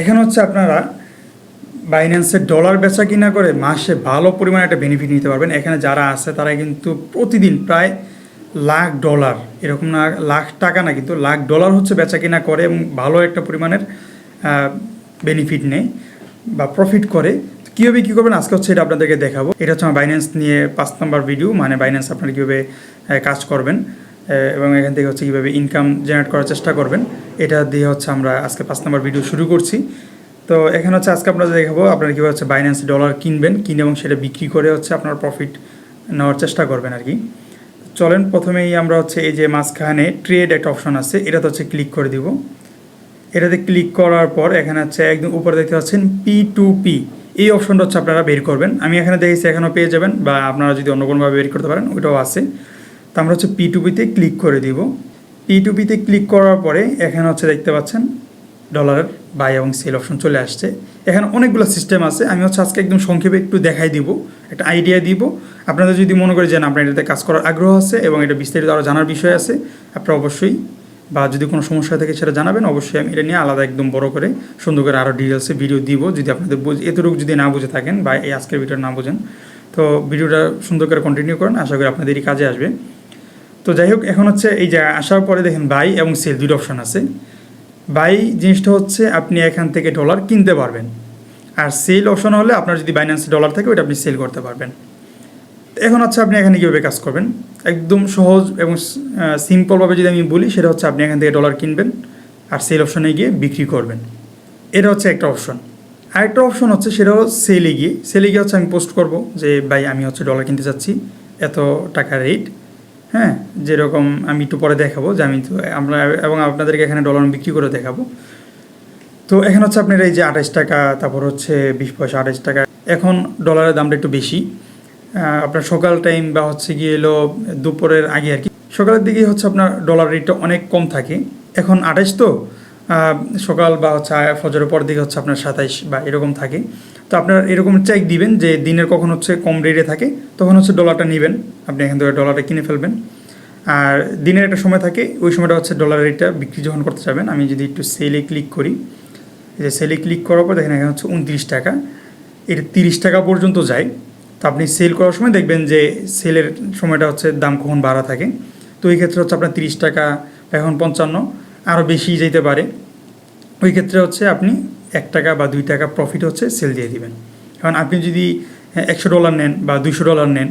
এখানে হচ্ছে আপনারা বাইন্যান্সের ডলার বেচা কিনা করে মাসে ভালো পরিমাণে একটা বেনিফিট নিতে পারবেন। এখানে যারা আছে তারা কিন্তু প্রতিদিন প্রায় লাখ ডলার, এরকম না লাখ টাকা না, কিন্তু লাখ ডলার হচ্ছে বেচা কিনা করে এবং ভালো একটা পরিমাণের বেনিফিট নেয় বা প্রফিট করে। কীভাবে কী করবেন আজকে হচ্ছে এটা আপনাদেরকে দেখাবো। এটা হচ্ছে আমার বাইন্যান্স নিয়ে 5 নম্বর ভিডিও, মানে বাইন্যান্স আপনারা কীভাবে কাজ করবেন এবং এখান থেকে হচ্ছে কীভাবে ইনকাম জেনারেট করার চেষ্টা করবেন, এটা দিয়ে হচ্ছে আমরা আজকে 5 নম্বর ভিডিও শুরু করছি। তো এখানে হচ্ছে আজকে আপনারা দেখাবো আপনারা কীভাবে হচ্ছে বাইন্যান্স ডলার কিনবেন, কিনে এবং সেটা বিক্রি করে হচ্ছে আপনার প্রফিট নেওয়ার চেষ্টা করবেন আর কি। চলেন, প্রথমেই আমরা হচ্ছে এই যে মাঝখানে ট্রেড একটা অপশন আছে, এটাতে হচ্ছে ক্লিক করে দিব। এটাতে ক্লিক করার পর এখানে হচ্ছে একদম উপরে দেখতে পাচ্ছেন P2P, এই অপশনটা হচ্ছে আপনারা বের করবেন। আমি এখানে দেখেছি এখানেও পেয়ে যাবেন, বা আপনারা যদি অন্য কোনোভাবে বের করতে পারেন ওইটাও আছে। তো আমরা হচ্ছে P2P-তে ক্লিক করে দিব। P2P-তে ক্লিক করার পরে এখানে হচ্ছে দেখতে পাচ্ছেন ডলারের বাই এবং সেল অপশন চলে আসছে। এখানে অনেকগুলো সিস্টেম আছে, আমি হচ্ছে আজকে একদম সংক্ষেপে একটু দেখাই দিব, একটা আইডিয়া দিব। আপনাদের যদি মনে করেন যে আপনার এটাতে কাজ করার আগ্রহ আছে এবং এটা বিস্তারিত আরও জানার বিষয় আছে, আপনারা অবশ্যই, বা যদি কোনো সমস্যা থাকে সেটা জানাবেন, অবশ্যই আমি এটা নিয়ে আলাদা একদম বড় করে সুন্দর করে আরও ডিটেলসে ভিডিও দিব। যদি আপনাদের এতটুকু যদি না বুঝে থাকেন বা এই আজকের ভিডিওটা না বুঝেন, তো ভিডিওটা সুন্দর করে কন্টিনিউ করেন, আশা করি আপনাদেরই কাজে আসবে। তো যাই হোক, এখন হচ্ছে এই যে আসার পরে দেখেন বাই এবং সেল দুটো অপশান আছে। বাই জিনিসটা হচ্ছে আপনি এখান থেকে ডলার কিনতে পারবেন, আর সেল অপশন হলে আপনার যদি বাইন্যান্সে ডলার থাকে ওইটা আপনি সেল করতে পারবেন। এখন হচ্ছে আপনি এখানে কীভাবে কাজ করবেন, একদম সহজ এবং সিম্পলভাবে যদি আমি বলি, সেটা হচ্ছে আপনি এখান থেকে ডলার কিনবেন আর সেল অপশনে গিয়ে বিক্রি করবেন। এটা হচ্ছে একটা অপশন। আরেকটা অপশন হচ্ছে সেটা হচ্ছে সেলে গিয়ে হচ্ছে আমি পোস্ট করব যে ভাই আমি হচ্ছে ডলার কিনতে চাচ্ছি, এত টাকা রেট, হ্যাঁ, যেরকম আমি একটু পরে দেখাবো যে আমি তো আমরা, এবং আপনাদেরকে এখানে ডলার বিক্রি করে দেখাবো। তো এখানে হচ্ছে আপনার এই যে 28 টাকা, তারপর হচ্ছে 20 পয়সা, 28 টাকা। এখন ডলারের দামটা একটু বেশি, আপনার সকাল টাইম বা হচ্ছে গিয়ে এলো দুপুরের আগে আর কি, সকালের দিকে হচ্ছে আপনার ডলার রেটটা অনেক কম থাকে। এখন 28, তো সকাল বা হচ্ছে ফজরের পর দিকে হচ্ছে আপনার 27 বা এরকম থাকে। তো আপনার এরকম চেক দিবেন যে দিনের কখন হচ্ছে কম রেটে থাকে, তখন হচ্ছে ডলারটা নেবেন, আপনি এখান থেকে ডলারটা কিনে ফেলবেন। আর দিনের একটা সময় থাকে, ওই সময়টা হচ্ছে ডলার রেটটা বিক্রি যখন করতে যাবেন। আমি যদি একটু সেলে ক্লিক করি, এই যে সেলে ক্লিক করার পর দেখেন এখানে হচ্ছে 29 টাকা, এটা 30 টাকা পর্যন্ত যায়। তো আপনি সেল করার সময় দেখবেন যে সেলের সময়টা হচ্ছে দাম কখন বাড়া থাকে। তো এই ক্ষেত্রে হচ্ছে আপনার 30 টাকা, এখন 55, আরও বেশি যেতে পারে। ওই ক্ষেত্রে হচ্ছে আপনি 1 টাকা বা 2 টাকা প্রফিট হচ্ছে সেল দিয়ে দিবেন। কারণ আপনি যদি 100 ডলার নেন বা 200 ডলার নেন,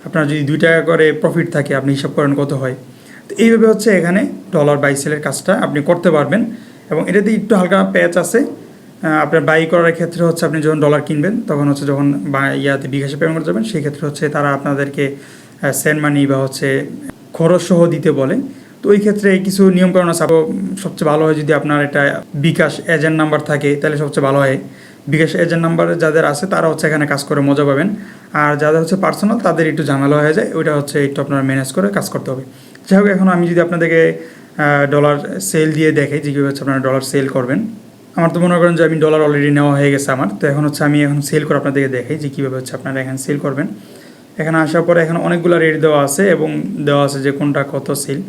আপনার যদি 2 টাকা করে প্রফিট থাকে, আপনি হিসাব করেন কত হয়। তো এইভাবে হচ্ছে এখানে ডলার বাই সেলের কাজটা আপনি করতে পারবেন। এবং এটাতে একটু হালকা প্যাচ আছে। আপনার বাই করার ক্ষেত্রে হচ্ছে আপনি যখন ডলার কিনবেন, তখন হচ্ছে যখন ইয়াতে বিকাশে পেমেন্ট করতে যাবেন, সেই ক্ষেত্রে হচ্ছে তারা আপনাদেরকে সেন্ড মানি বা হচ্ছে খরচ সহ দিতে বলে। তো ওই ক্ষেত্রে কিছু নিয়মকানুন আছে। সবচেয়ে ভালো হয় যদি আপনার এটা বিকাশ এজেন্ট নাম্বার থাকে, তাহলে সবচেয়ে ভালো হয়। বিকাশ এজেন্ট নাম্বার যাদের আছে তারা হচ্ছে এখানে কাজ করে মজা পাবেন। আর যাদের হচ্ছে পার্সোনাল, তাদের একটু ঝামেলা হয়ে যায়, ওইটা হচ্ছে একটু আপনারা ম্যানেজ করে কাজ করতে হবে। যাই হোক, এখন আমি যদি আপনাদেরকে ডলার সেল দিয়ে দেখাই যে কীভাবে হচ্ছে আপনারা ডলার সেল করবেন। আমার তো মনে করেন যে আমি ডলার অলরেডি নেওয়া হয়ে গেছে আমার, তো এখন হচ্ছে আমি এখন সেল করে আপনাদেরকে দেখাই যে কীভাবে হচ্ছে আপনারা এখানে সেল করবেন। এখানে আসার পরে এখানে অনেকগুলো রেট দেওয়া আছে এবং দেওয়া আছে যে কোনটা কত সেল।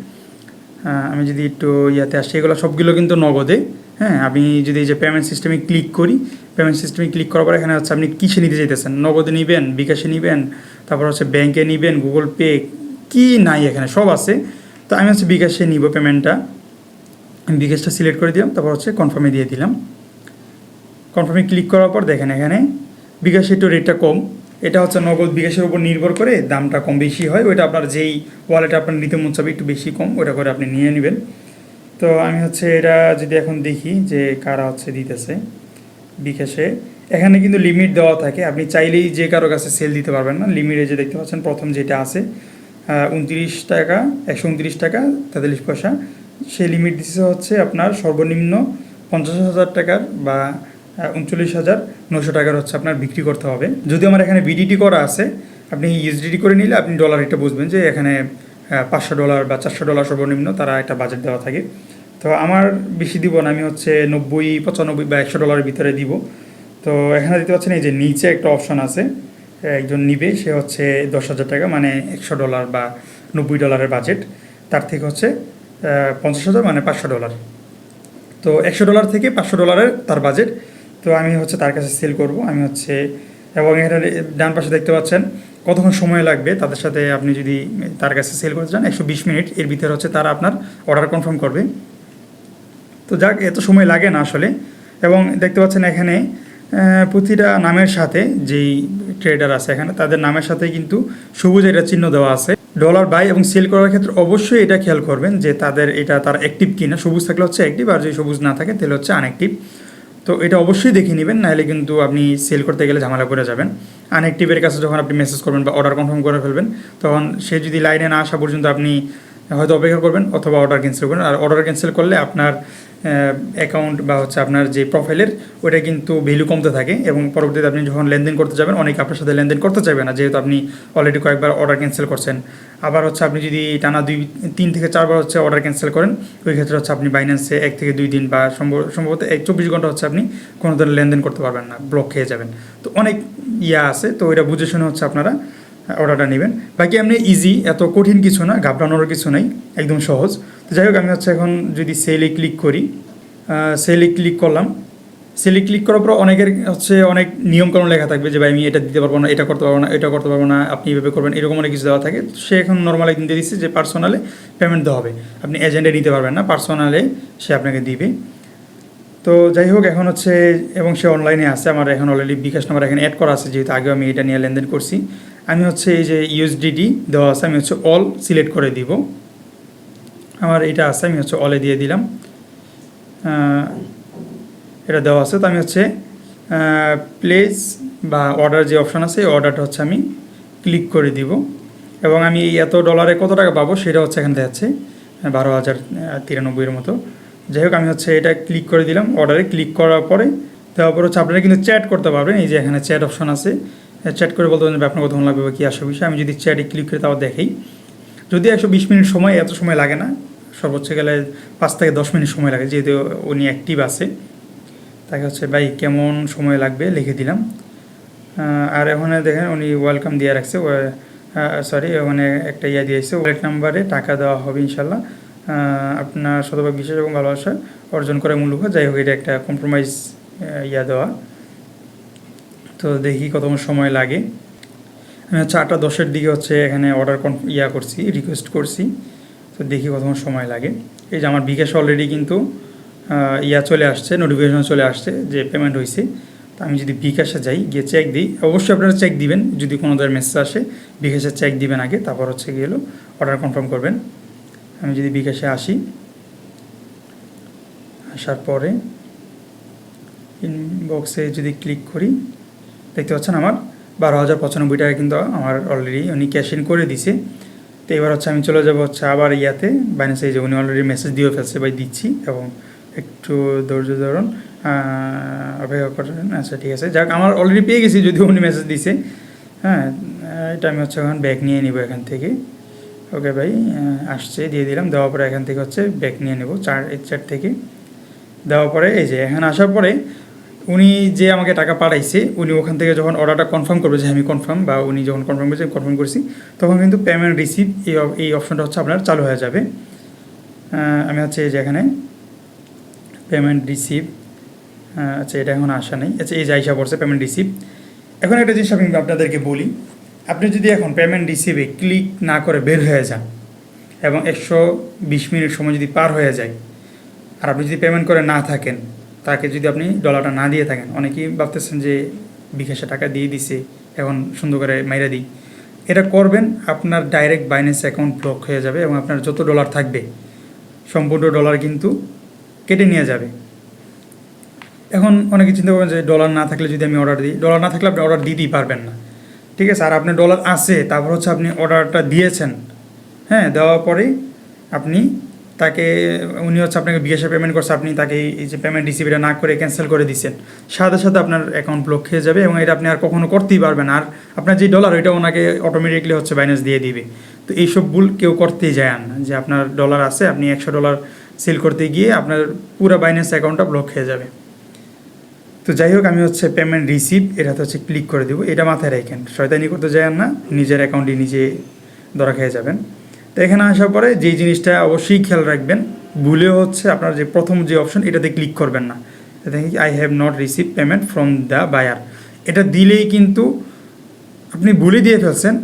আমি যদি একটু ইয়াতে আসি, এগুলো সবগুলো কিন্তু নগদে। হ্যাঁ, আমি যদি এই যে পেমেন্ট সিস্টেমে ক্লিক করি, পেমেন্ট সিস্টেমে ক্লিক করার পর এখানে হচ্ছে আপনি কিসে নিতে চাইতেছেন, নগদে নেবেন, বিকাশে নেবেন, তারপর হচ্ছে ব্যাংকে নেবেন, গুগল পে, কি নাই এখানে সব আছে। তো আমি হচ্ছে বিকাশে নিব পেমেন্টটা। আমি বিকাশটা সিলেক্ট করে দিলাম, তারপর হচ্ছে কনফার্মে দিয়ে দিলাম। কনফার্মে ক্লিক করার পর দেখেন এখানে বিকাশে একটু রেটটা কম। এটা হচ্ছে নগদ বিকাশের উপর নির্ভর করে দামটা কম বেশি হয়। ওইটা আপনার যেই ওয়ালেটে আপনার নিতে মন চাবে একটু বেশি কম, ওটা করে আপনি নিয়ে নেবেন। তো আমি হচ্ছে এটা যদি এখন দেখি যে কারা হচ্ছে দিতেছে বিকাশে, এখানে কিন্তু লিমিট দেওয়া থাকে, আপনি চাইলেই যে কারো কাছে সেল দিতে পারবেন না। লিমিটে যে দেখতে পাচ্ছেন প্রথম যেটা আছে 29 টাকা, 129 টাকা 43 পয়সা, সেই লিমিট দিচ্ছে হচ্ছে আপনার সর্বনিম্ন 50,000 টাকার বা 39,900 টাকার হচ্ছে আপনার বিক্রি করতে হবে। যদি আমার এখানে বিডিটি করা আছে, আপনি ইউএসডিটি করে নিলে আপনি ডলার রেটটা বুঝবেন যে এখানে 500 ডলার বা 400 ডলার সর্বনিম্ন তারা একটা বাজেট দেওয়া থাকে। তো আমার বেশি দিব না, আমি হচ্ছে 90, 95 বা 100 ডলারের ভিতরে দিব। তো এখানে দেখতে পাচ্ছেন এই যে নিচে একটা অপশান আছে, একজন নিবে, সে হচ্ছে 10,000 টাকা, মানে 100 ডলার বা 90 ডলারের বাজেট, তার থেকে হচ্ছে 50,000 মানে 500 ডলার। তো $100 থেকে $500 তার বাজেট। তো আমি হচ্ছে তার কাছে সেল করব। আমি হচ্ছে এবং এখানে ডান পাশে দেখতে পাচ্ছেন কতক্ষণ সময় লাগবে তাদের সাথে আপনি যদি তার কাছে সেল করতে চান। 120 মিনিট এর ভিতরে হচ্ছে তারা আপনার অর্ডার কনফার্ম করবে। তো যাক, এত সময় লাগে না আসলে। এবং দেখতে পাচ্ছেন এখানে প্রতিটা নামের সাথে যেই ট্রেডার আছে এখানে তাদের নামের সাথে কিন্তু সবুজ এটা চিহ্ন দেওয়া আছে। ডলার বাই এবং সেল করার ক্ষেত্রে অবশ্যই এটা খেয়াল করবেন যে তারা অ্যাক্টিভ কিনা। সবুজ থাকলে হচ্ছে অ্যাক্টিভ, আর যদি সবুজ না থাকে তাহলে হচ্ছে আনঅ্যাক্টিভ। তো এটা অবশ্যই দেখে নেবেন, নাহলে কিন্তু আপনি সেল করতে গেলে ঝামেলা পড়ে যাবেন। আনঅ্যাক্টিভের কাছে যখন আপনি মেসেজ করবেন বা অর্ডার কনফার্ম করে ফেলবেন, তখন সে যদি লাইনে না আসা পর্যন্ত আপনি হয়তো অপেক্ষা করবেন অথবা অর্ডার ক্যান্সেল করবেন। আর অর্ডার ক্যান্সেল করলে আপনার অ্যাকাউন্ট বা হচ্ছে আপনার যে প্রোফাইলের ওটা কিন্তু ভ্যালু কমতে থাকে, এবং পরবর্তীতে আপনি যখন লেনদেন করতে যাবেন অনেকে আপনার সাথে লেনদেন করতে চাইবে না, যেহেতু আপনি অলরেডি কয়েকবার অর্ডার ক্যান্সেল করছেন। আবার হচ্ছে আপনি যদি টানা 3 থেকে 4 বার হচ্ছে অর্ডার ক্যান্সেল করেন, ওই ক্ষেত্রে হচ্ছে আপনি বাইন্যান্সে 1 থেকে 2 দিন বা সম্ভবত 24 ঘন্টা হচ্ছে আপনি কোনো ধরনের লেনদেন করতে পারবেন না, ব্লক খেয়ে যাবেন। তো অনেক আছে, তো এটা বুঝে শুনে হচ্ছে আপনারা অর্ডারটা নেবেন। বাকি আপনি ইজি, এত কঠিন কিছু না, ঘাবড়ানোর কিছু নেই, একদম সহজ। তো যাই হোক, আমি হচ্ছে এখন যদি সেলে ক্লিক করি, সেলে ক্লিক করলাম। সেলে ক্লিক করার পর অনেকের হচ্ছে অনেক নিয়মকানুন লেখা থাকবে যে ভাই আমি এটা দিতে পারবো না, এটা করতে পারবো না, এটা করতে পারবো না, আপনি এভাবে করবেন, এরকম অনেক কিছু দেওয়া থাকে। সে এখন নর্মাল একদিন দিয়ে দিচ্ছে যে পার্সোনালে পেমেন্ট দেওয়া হবে, আপনি এজেন্টে নিতে পারবেন না, পার্সোনালে সে আপনাকে দিবে। তো যাই হোক, এখন হচ্ছে এবং সে অনলাইনে আছে, আমার এখন অলরেডি বিকাশ নাম্বার এখানে অ্যাড করা আছে, যেহেতু আগেও আমি এটা নিয়ে লেনদেন করছি। আমি হচ্ছে এই যে ইউএসডিটি দেওয়া আছে, আমি হচ্ছে অল সিলেক্ট করে দিব। আমার এটা আছে, আমি হচ্ছে অলে দিয়ে দিলাম। এটা দেওয়া আছে, তো আমি হচ্ছে প্লেস বা অর্ডার যে অপশান আছে এই অর্ডারটা হচ্ছে আমি ক্লিক করে দিব, এবং আমি এত ডলারে কত টাকা পাবো সেটা হচ্ছে এখানে দেখাচ্ছে 12,093 মতো। যাই হোক, আমি হচ্ছে এটা ক্লিক করে দিলাম। অর্ডারে ক্লিক করার পরে দেওয়ার পর হচ্ছে আপনারা কিন্তু চ্যাট করতে পারবেন। এই যে এখানে চ্যাট অপশান আছে, চ্যাট করে বলতে পারবেন যে আপনার কতক্ষণ লাগবে বা কী আসবে বিষয়। আমি যদি চ্যাটে ক্লিক করে তাও দেখেই, যদি 120 মিনিট সময়, এত সময় লাগে না, সর্বোচ্চ গেলে 5 থেকে 10 মিনিট সময় লাগে, যেহেতু উনি অ্যাক্টিভ আছে। তাকে হচ্ছে ভাই কেমন সময় লাগবে লিখে দিলাম। আর ওখানে দেখেন উনি ওয়েলকাম দিয়ে রাখছে, সরি ওখানে একটা দিয়েছে, ওয়ালেট নাম্বারে টাকা দেওয়া হবে ইনশাল্লাহ, আপনার শতভাগ বিশ্বাস এবং ভালোবাসা অর্জন করে মূল্য। যাই হোক, এটা একটা কম্প্রোমাইজ দেওয়া। তো দেখি কতক্ষণ সময় লাগে। আমি হচ্ছে 8:10 দিকে হচ্ছে এখানে অর্ডার করছি, রিকোয়েস্ট করছি। তো দেখি কতক্ষণ সময় লাগে। এই যে আমার বিকাশ অলরেডি কিন্তু চলে আসছে, নোটিফিকেশন চলে আসছে যে পেমেন্ট হয়েছে। তো আমি যদি বিকাশে যাই, গিয়ে চেক দিই, অবশ্যই আপনারা চেক দিবেন, যদি কোনো ধরনের মেসেজ আসে বিকাশে চেক দিবেন আগে, তারপর হচ্ছে গেলো অর্ডার কনফার্ম করবেন। আমি যদি বিকাশে আসি, আসার পরে ইনবক্সে যদি ক্লিক করি, দেখতে পাচ্ছেন আমার 12,095 টাকা কিন্তু আমার অলরেডি উনি ক্যাশ ইন করে দিছে। তো এবার হচ্ছে আমি চলে যাবো হচ্ছে আবার বাইন্যান্সে, যে উনি অলরেডি মেসেজ দিয়ে ফেলছে, ভাই দিচ্ছি, এবং একটু ধৈর্য ধরুন, অপেক্ষা করেন। আচ্ছা ঠিক আছে, যাক আমার অলরেডি পেয়ে গেছি, যদিও উনি মেসেজ দিছে। হ্যাঁ, এটা আমি হচ্ছে এখন ব্যাক নিয়ে নিব এখান থেকে। ওকে ভাই, আসছে, দিয়ে দিলাম। দেওয়ার পরে এখান থেকে হচ্ছে ব্যাক নিয়ে নেব চার থেকে। দেওয়ার পরে এই যে এখানে আসার পরে উনি যে আমাকে টাকা পাঠাইছে, উনি ওখান থেকে যখন অর্ডারটা কনফার্ম করবে যে আমি কনফার্ম, বা উনি যখন কনফার্ম করেছে কনফার্ম করছি, তখন কিন্তু পেমেন্ট রিসিভ এই অপশনটা হচ্ছে আপনার চালু হয়ে যাবে। আমি হচ্ছে এই যে এখানে পেমেন্ট রিসিভ, আচ্ছা এটা এখন আসা নেই, আচ্ছা এই যে আইসা পড়ছে পেমেন্ট রিসিভ। এখন একটা জিনিস আমি আপনাদেরকে বলি, আপনি যদি এখন পেমেন্ট রিসিভে ক্লিক না করে বের হয়ে যান এবং 120 মিনিট সময় যদি পার হয়ে যায়, আর আপনি যদি পেমেন্ট করে না থাকেন, তাকে যদি আপনি ডলারটা না দিয়ে থাকেন, অনেকেই ভাবতেছেন যে বিকাশে টাকা দিয়ে দিছে এখন সুন্দর করে মাইরা দিই, এটা করবেন, আপনার ডাইরেক্ট বাইন্যান্স অ্যাকাউন্ট ব্লক হয়ে যাবে, এবং আপনার যত ডলার থাকবে সম্পূর্ণ ডলার কিন্তু কেটে নিয়ে যাবে। এখন অনেকে চিন্তা করবেন যে ডলার না থাকলে যদি আমি অর্ডার দিই, ডলার না থাকলে আপনি অর্ডার দিতেই পারবেন না, ঠিক আছে। আর আপনার ডলার আছে, তারপর হচ্ছে আপনি অর্ডারটা দিয়েছেন, হ্যাঁ, দেওয়ার পরে আপনি তাকে, উনি হচ্ছে আপনাকে বিকাশে পেমেন্ট করছে, আপনি তাকে এই যে পেমেন্ট রিসিভটা না করে ক্যান্সেল করে দিচ্ছেন, সাথে সাথে আপনার অ্যাকাউন্ট ব্লক হয়ে যাবে, এবং এটা আপনি আর কখনো করতেই পারবেন। আর আপনার যে ডলার, ওইটা ওনাকে অটোমেটিকলি হচ্ছে বাইন্যান্স দিয়ে দিবে। তো এইসব ভুল কেউ করতেই যায় না, যে আপনার ডলার আছে, আপনি $100 সেল করতে গিয়ে আপনার পুরো বাইন্যান্স অ্যাকাউন্টটা ব্লক হয়ে যাবে। তো যাই হোক, আমি হচ্ছে পেমেন্ট রিসিভ এটাতে হচ্ছে ক্লিক করে দেবো। এটা মাথায় রাখেন, শয়তানি করতে যান না, নিজের অ্যাকাউন্টে নিজে ধরা খেয়ে যাবেন। তো এখানে আসার পরে যেই জিনিসটা অবশ্যই খেয়াল রাখবেন, ভুলে হচ্ছে আপনার যে প্রথম যে অপশন এটাতে ক্লিক করবেন না। দেখি I have not receive payment from the buyer, এটা দিলেই কিন্তু আপনি ভুলে দিয়ে ফেলছেন,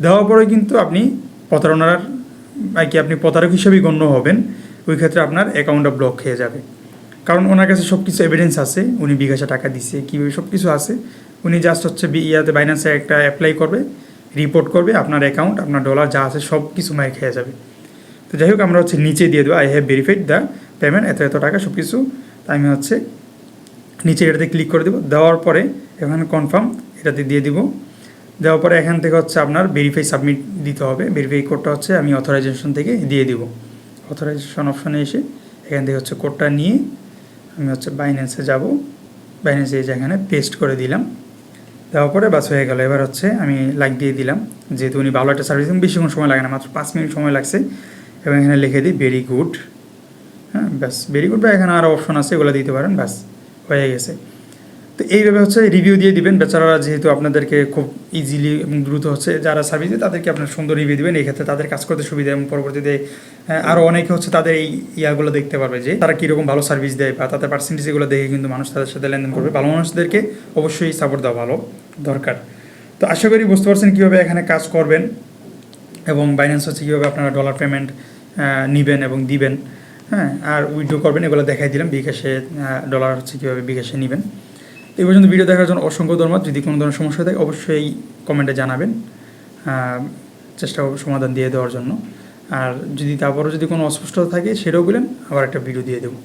দেওয়ার পরে কিন্তু আপনি প্রতারণার আর কি আপনি প্রতারক হিসেবেই গণ্য হবেন। ওই ক্ষেত্রে আপনার অ্যাকাউন্টটা ব্লক হয়ে যাবে, কারণ ওনার কাছে সব কিছু এভিডেন্স আছে, উনি বিকাশে টাকা দিচ্ছে কীভাবে সব কিছু আছে। উনি জাস্ট হচ্ছে ইয়াতে বাইন্যান্সে একটা অ্যাপ্লাই করবে, রিপোর্ট করবে, আপনার অ্যাকাউন্ট আপনার ডলার যা আছে সব কিছু মার খেয়ে যাবে। তো যাই হোক, আমরা হচ্ছে নিচে দিয়ে দেবো I have verified the payment, এত এত টাকা সব কিছু। তাই আমি হচ্ছে নিচে এটাতে ক্লিক করে দেবো, দেওয়ার পরে এখানে কনফার্ম এটাতে দিয়ে দিব। দেওয়ার পরে এখান থেকে হচ্ছে আপনার ভেরিফাই সাবমিট দিতে হবে। ভেরিফাই কোডটা হচ্ছে আমি অথরাইজেশন থেকে দিয়ে দিব। অথরাইজেশন অপশানে এসে এখান থেকে হচ্ছে কোডটা নিয়ে আমি হচ্ছে বাইন্যান্সে যাব। বাইন্যান্সে এই যে এখানে পেস্ট করে দিলাম, দেওয়ার পরে বাস হয়ে গেল। এবার হচ্ছে আমি লাইক দিয়ে দিলাম, যেহেতু উনি ভালো একটা সার্ভিস, বেশিক্ষণ সময় লাগে না, মাত্র 5 মিনিট সময় লাগছে। এবং এখানে লিখে দিই ভেরি গুড। হ্যাঁ ব্যাস, ভেরি গুড, বা এখানে আরও অপশন আছে এগুলো দিতে পারেন, ব্যাস হয়ে গেছে। তো এইভাবে হচ্ছে রিভিউ দিয়ে দিবেন। বেচারারা যেহেতু আপনাদেরকে খুব ইজিলি এবং দ্রুত হচ্ছে যারা সার্ভিস দেয় তাদেরকে আপনার সুন্দর রিভিউ দেবেন, এই ক্ষেত্রে তাদের কাজ করতে সুবিধা। এবং পরবর্তীতে আরও অনেকে হচ্ছে তাদের এই ইয়াগুলো দেখতে পারবে যে তারা কীরকম ভালো সার্ভিস দেয়, বা তাদের পার্সেন্টেজগুলো দেখে কিন্তু মানুষ তাদের সাথে লেনদেন করবে। ভালো মানুষদেরকে অবশ্যই সাপোর্ট দেওয়া ভালো দরকার। তো আশা করি বুঝতে পারছেন কীভাবে এখানে কাজ করবেন, এবং বাইন্যান্স হচ্ছে কীভাবে আপনারা ডলার পেমেন্ট নেবেন এবং দিবেন। হ্যাঁ, আর উইথড্র করবেন, এগুলো দেখাই দিলাম। বিকাশে ডলার হচ্ছে কীভাবে বিকাশে নেবেন। এই পর্যন্ত ভিডিও দেখার জন্য অসংখ্য ধন্যবাদ। যদি কোনো ধরনের সমস্যা থাকে অবশ্যই কমেন্টে জানাবেন, চেষ্টা করব সমাধান দিয়ে দেওয়ার জন্য। আর যদি তারপরও যদি কোনো অস্পষ্টতা থাকে সেটাও বলেন, আবার একটা ভিডিও দিয়ে দেবো।